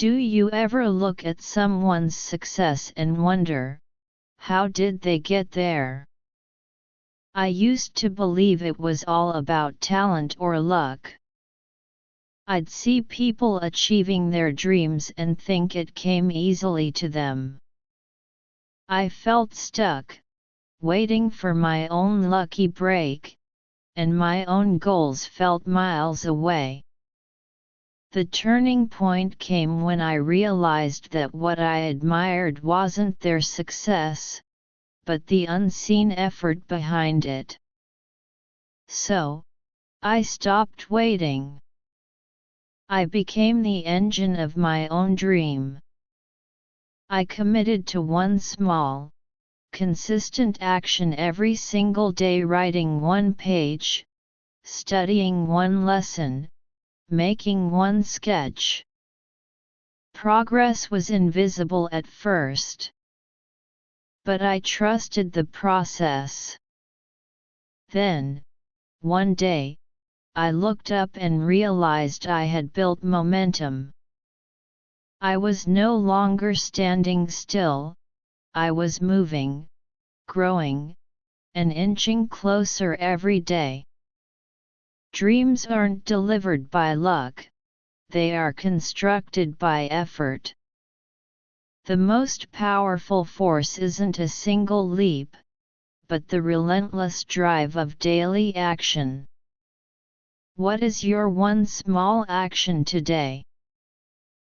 Do you ever look at someone's success and wonder, how did they get there? I used to believe it was all about talent or luck. I'd see people achieving their dreams and think it came easily to them. I felt stuck, waiting for my own lucky break, and my own goals felt miles away. The turning point came when I realized that what I admired wasn't their success, but the unseen effort behind it. So, I stopped waiting. I became the engine of my own dream. I committed to one small, consistent action every single day, writing one page, studying one lesson, making one sketch. Progress was invisible at first, but I trusted the process. Then, one day, I looked up and realized I had built momentum. I was no longer standing still, I was moving, growing, and inching closer every day. Dreams aren't delivered by luck, they are constructed by effort. The most powerful force isn't a single leap, but the relentless drive of daily action. What is your one small action today?